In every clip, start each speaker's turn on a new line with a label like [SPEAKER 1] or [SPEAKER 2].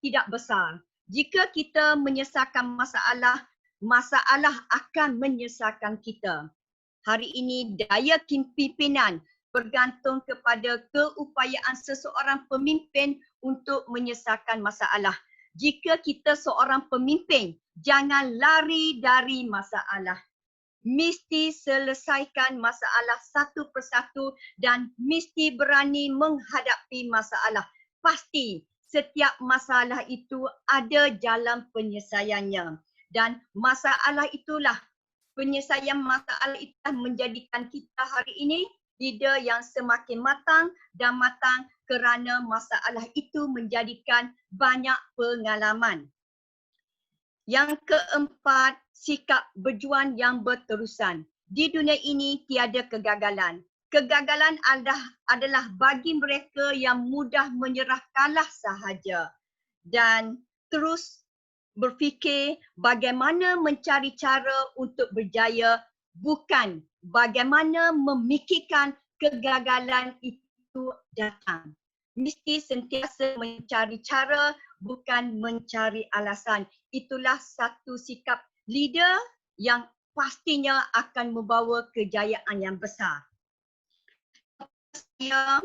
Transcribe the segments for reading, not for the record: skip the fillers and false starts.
[SPEAKER 1] tidak besar. Jika kita menyelesaikan masalah, masalah akan menyelesaikan kita. Hari ini daya pimpinan bergantung kepada keupayaan seseorang pemimpin untuk menyelesaikan masalah. Jika kita seorang pemimpin, jangan lari dari masalah. Mesti selesaikan masalah satu persatu dan mesti berani menghadapi masalah. Pasti setiap masalah itu ada jalan penyelesaiannya. Dan masalah itulah, penyelesaian masalah itu menjadikan kita hari ini leader yang semakin matang dan matang kerana masalah itu menjadikan banyak pengalaman. Yang keempat, sikap berjuang yang berterusan. Di dunia ini tiada kegagalan. Kegagalan adalah bagi mereka yang mudah menyerah kalah sahaja dan terus berfikir bagaimana mencari cara untuk berjaya, bukan bagaimana memikirkan kegagalan itu datang. Mesti sentiasa mencari cara, bukan mencari alasan. Itulah satu sikap leader yang pastinya akan membawa kejayaan yang besar. Saya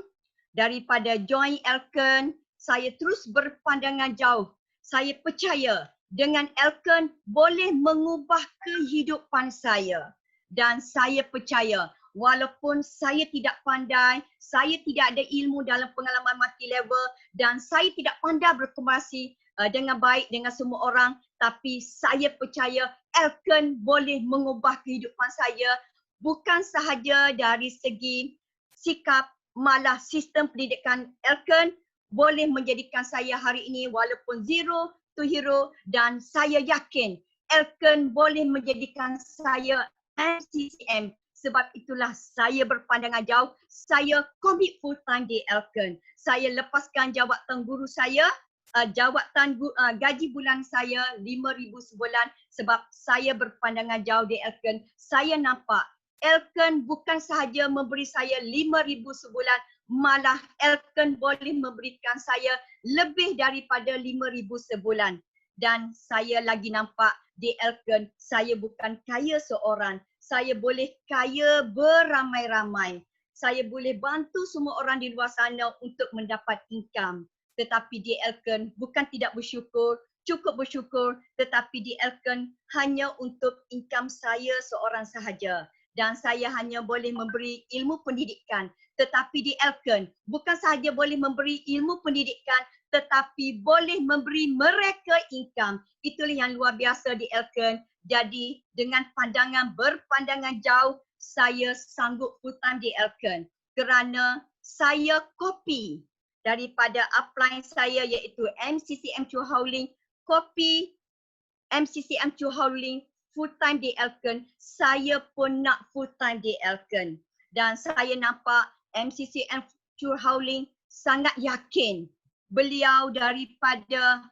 [SPEAKER 1] daripada John Elkann, saya terus berpandangan jauh. Saya percaya dengan Elkann boleh mengubah kehidupan saya. Dan saya percaya walaupun saya tidak pandai, saya tidak ada ilmu dalam pengalaman multi level dan saya tidak pandai berkomunikasi dengan baik dengan semua orang, tapi saya percaya Elkann boleh mengubah kehidupan saya bukan sahaja dari segi sikap, malah sistem pendidikan Elkann boleh menjadikan saya hari ini walaupun zero to hero dan saya yakin Elkann boleh menjadikan saya MCCM. Sebab itulah saya berpandangan jauh, saya komit full time di Elkann. Saya lepaskan jawatan guru saya, gaji bulan saya 5,000 sebulan sebab saya berpandangan jauh di Elkann. Saya nampak Elkann bukan sahaja memberi saya 5,000 sebulan, malah Elkann boleh memberikan saya lebih daripada 5,000 sebulan. Dan saya lagi nampak di Elkann, saya bukan kaya seorang. Saya boleh kaya beramai-ramai. Saya boleh bantu semua orang di luar sana untuk mendapat income. Tetapi di Elkann bukan tidak bersyukur, cukup bersyukur, tetapi di Elkann hanya untuk income saya seorang sahaja. Dan saya hanya boleh memberi ilmu pendidikan. Tetapi di Elkann bukan sahaja boleh memberi ilmu pendidikan, tetapi boleh memberi mereka income. Itulah yang luar biasa di Elkann. Jadi dengan berpandangan jauh, saya sanggup full-time di Elkann kerana saya copy daripada upline saya iaitu MCCM Chu Hau Ling, copy MCCM Chu Hau Ling full-time di Elkann, saya pun nak full-time di Elkann. Dan saya nampak MCCM Chu Hau Ling sangat yakin beliau daripada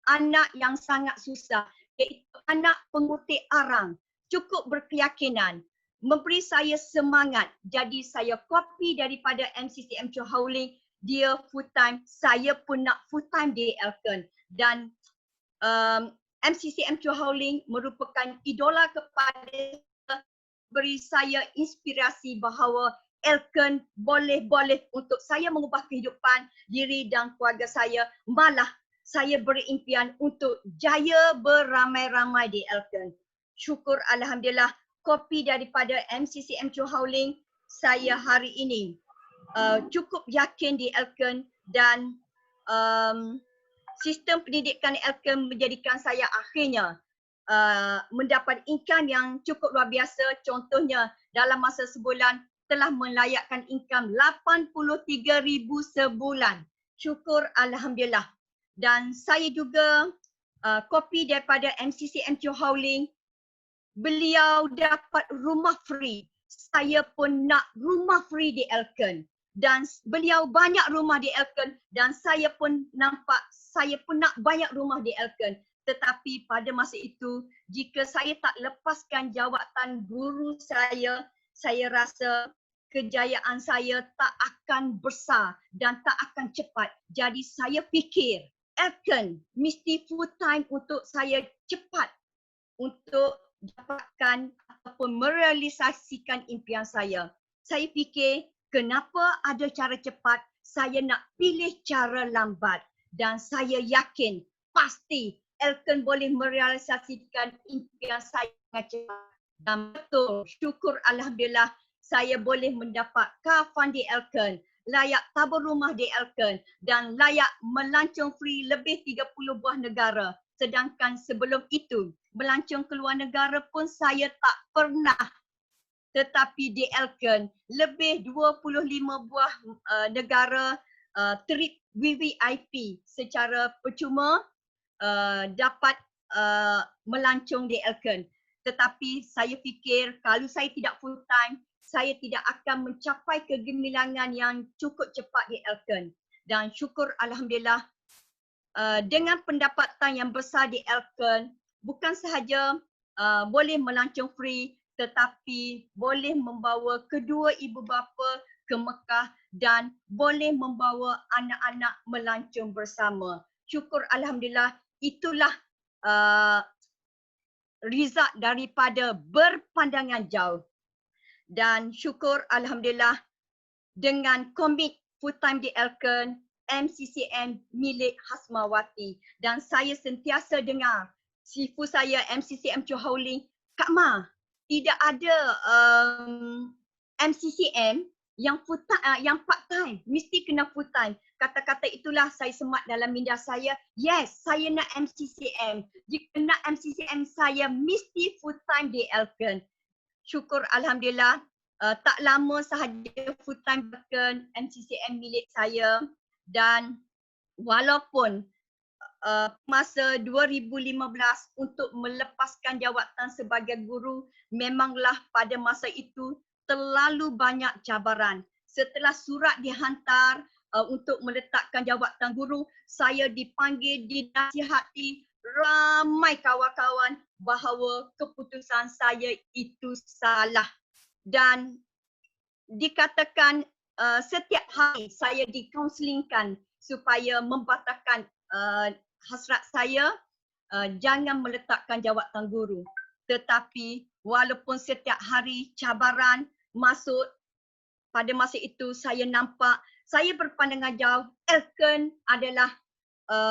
[SPEAKER 1] anak yang sangat susah, iaitu anak pengutik arang, cukup berkeyakinan, memberi saya semangat. Jadi saya copy daripada MCCM Chu Hau Ling, dia full-time, saya pun nak full-time di Elkann. Dan MCCM Chu Hau Ling merupakan idola kepada beri saya inspirasi bahawa Elkann boleh untuk saya mengubah kehidupan diri dan keluarga saya. Malah saya berimpian untuk jaya beramai-ramai di Elkann. Syukur Alhamdulillah, kopi daripada MCCM Chu Hau Ling, saya hari ini cukup yakin di Elkann dan sistem pendidikan Elkann menjadikan saya akhirnya mendapat income yang cukup luar biasa. Contohnya dalam masa sebulan telah melayakkan income 83,000 sebulan. Syukur Alhamdulillah. Dan saya juga kopi daripada MCCM Chu Hau Ling, beliau dapat rumah free. Saya pun nak rumah free di Elkann. Dan beliau banyak rumah di Elkann dan saya pun nampak saya pun nak banyak rumah di Elkann. Tetapi pada masa itu, jika saya tak lepaskan jawatan guru saya rasa kejayaan saya tak akan besar dan tak akan cepat. Jadi saya fikir Elken mesti full time untuk saya cepat untuk dapatkan ataupun merealisasikan impian saya. Saya fikir kenapa ada cara cepat, saya nak pilih cara lambat dan saya yakin pasti Elken boleh merealisasikan impian saya dengan cepat. Dan betul, syukur Alhamdulillah saya boleh mendapat kafan di Elken, layak tabur rumah di Elken dan layak melancong free lebih 30 buah negara. Sedangkan sebelum itu, melancong ke luar negara pun saya tak pernah. Tetapi di Elken, lebih 25 buah negara trip VVIP secara percuma dapat melancong di Elken. Tetapi saya fikir kalau saya tidak full time, saya tidak akan mencapai kegemilangan yang cukup cepat di Elken. Dan syukur Alhamdulillah dengan pendapatan yang besar di Elken, bukan sahaja boleh melancong free tetapi boleh membawa kedua ibu bapa ke Mekah dan boleh membawa anak-anak melancong bersama. Syukur Alhamdulillah, itulah result daripada berpandangan jauh. Dan syukur Alhamdulillah dengan komit full time di Elken, MCCM milik Hasmawati. Dan saya sentiasa dengar sifu saya MCCM Johor, Kak Ma, tidak ada MCCM yang full time, yang part time, mesti kena full time. Kata-kata itulah saya semat dalam minda saya, yes, saya nak MCCM. Jika nak MCCM, saya mesti full time di Elken. Syukur Alhamdulillah, tak lama sahaja full time Elken MCCM milik saya dan walaupun masa 2015 untuk melepaskan jawatan sebagai guru, memanglah pada masa itu terlalu banyak cabaran. Setelah surat dihantar untuk meletakkan jawatan guru, saya dipanggil, dinasihati ramai kawan-kawan bahawa keputusan saya itu salah. Dan dikatakan setiap hari saya dikaunselingkan supaya membatalkan hasrat saya jangan meletakkan jawatan guru. Tetapi walaupun setiap hari cabaran masuk, pada masa itu saya nampak, saya berpandangan jauh, Elken adalah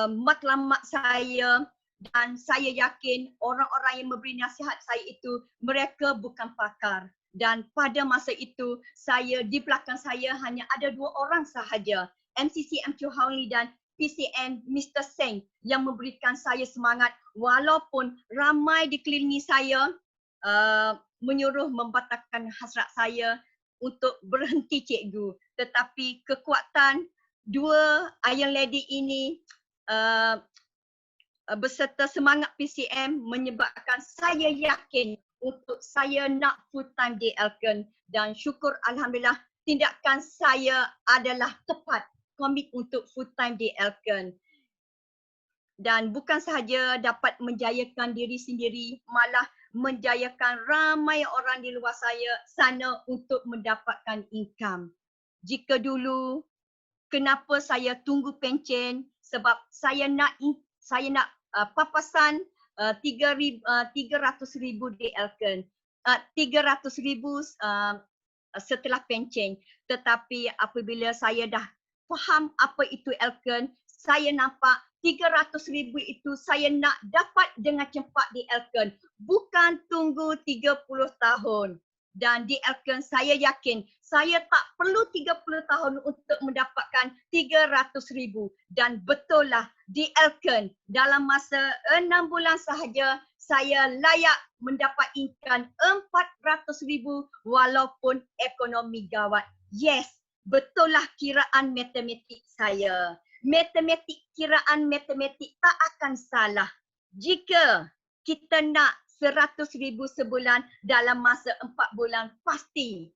[SPEAKER 1] matlamat saya dan saya yakin orang-orang yang memberi nasihat saya itu mereka bukan pakar. Dan pada masa itu saya di belakang saya hanya ada 2 orang sahaja, MCCM Johor dan PCM Mr. Seng yang memberikan saya semangat walaupun ramai dikelilingi saya menyuruh membatalkan hasrat saya untuk berhenti cikgu. Tetapi kekuatan 2 Iron Lady ini beserta semangat PCM menyebabkan saya yakin untuk saya nak full time di Elken dan syukur Alhamdulillah tindakan saya adalah tepat, komit untuk full time di Elken. Dan bukan sahaja dapat menjayakan diri sendiri, malah menjayakan ramai orang di luar sana untuk mendapatkan income. Jika dulu, kenapa saya tunggu pencen? Sebab saya nak papasan 300,000 di Elken. 300,000 setelah pencen. Tetapi apabila saya dah faham apa itu Elken, saya nampak 300,000 itu saya nak dapat dengan cepat di Elken. Bukan tunggu 30 tahun. Dan di Elken saya yakin saya tak perlu 30 tahun untuk mendapatkan 300,000. Dan betul lah di Elken dalam masa 6 bulan sahaja saya layak mendapat income 400,000 walaupun ekonomi gawat. Yes, betul lah kiraan matematik saya. Kiraan matematik tak akan salah. Jika kita nak 100,000 sebulan dalam masa 4 bulan, pasti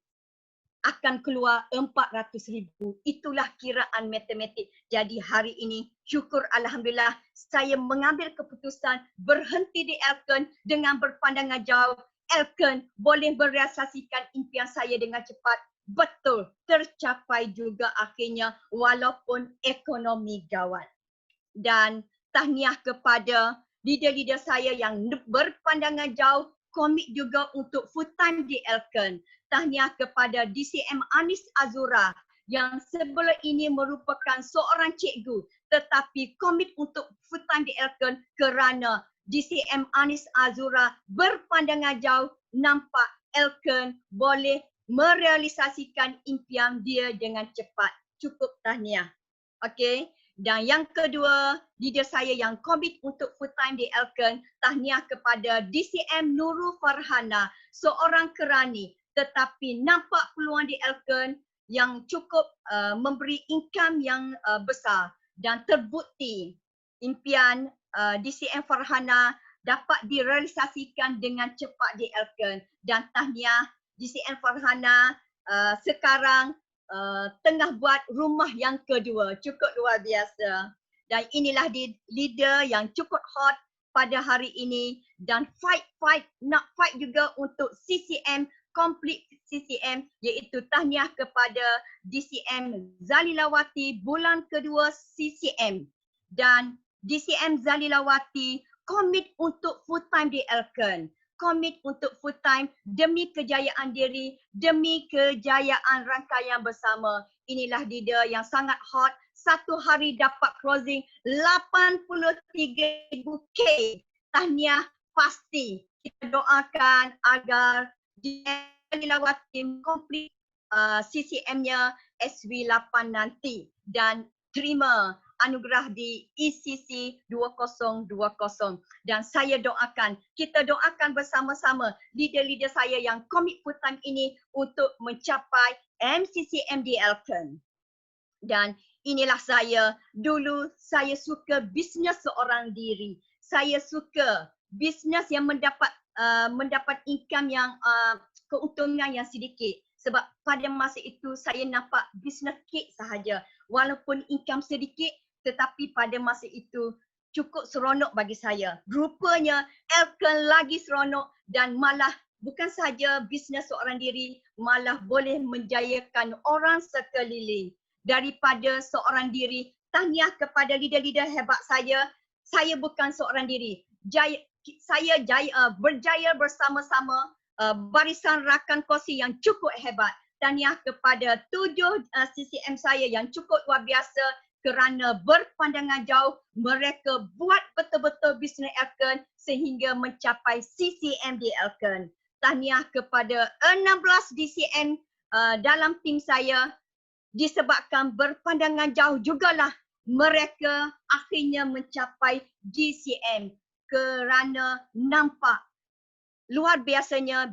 [SPEAKER 1] akan keluar 400,000. Itulah kiraan matematik. Jadi hari ini syukur Alhamdulillah saya mengambil keputusan berhenti di Elken dengan berpandangan jauh. Elken boleh merealisasikan impian saya dengan cepat. Betul, tercapai juga akhirnya walaupun ekonomi gawat. Dan tahniah kepada leader-leader saya yang berpandangan jauh, komit juga untuk full time di Elken. Tahniah kepada DCM Anis Azura yang sebelum ini merupakan seorang cikgu tetapi komit untuk full time di Elken kerana DCM Anis Azura berpandangan jauh, nampak Elken boleh merealisasikan impian dia dengan cepat. Cukup tahniah. Okey. Dan yang kedua, leader saya yang komit untuk full time di Elken, tahniah kepada DCM Nurul Farhana, seorang kerani tetapi nampak peluang di Elken yang cukup memberi income yang besar dan terbukti impian DCM Farhana dapat direalisasikan dengan cepat di Elken. Dan tahniah DCM Farhana sekarang tengah buat rumah yang kedua. Cukup luar biasa. Dan inilah leader yang cukup hot pada hari ini dan nak fight juga untuk CCM, complete CCM, iaitu tahniah kepada DCM Zalilawati bulan kedua CCM. Dan DCM Zalilawati komit untuk full time di Elken. Komit untuk full time demi kejayaan diri, demi kejayaan rangkaian bersama. Inilah leader yang sangat hot. Satu hari dapat closing 83,000 K. Tahniah pasti. Kita doakan agar Zalilawati complete CCM-nya SW8 nanti dan terima anugerah di ECC 2020. Dan saya doakan, kita doakan bersama-sama leader-leader saya yang komit full time ini untuk mencapai MCCM di Elken. Dan inilah saya, dulu saya suka bisnes seorang diri. Saya suka bisnes yang mendapat income yang keuntungan yang sedikit. Sebab pada masa itu saya nampak bisnes kek sahaja. Walaupun income sedikit, tetapi pada masa itu cukup seronok bagi saya. Rupanya Elken lagi seronok dan malah bukan sahaja bisnes seorang diri, malah boleh menjayakan orang sekeliling. Daripada seorang diri, tahniah kepada leader-leader hebat saya. Saya bukan seorang diri. Saya berjaya bersama-sama barisan rakan kongsi yang cukup hebat. Tahniah kepada 7 CCM saya yang cukup luar biasa kerana berpandangan jauh, mereka buat betul-betul bisnes Elken sehingga mencapai CCM di Elken. Tahniah kepada 16 DCM dalam tim saya disebabkan berpandangan jauh jugalah mereka akhirnya mencapai DCM kerana nampak luar biasanya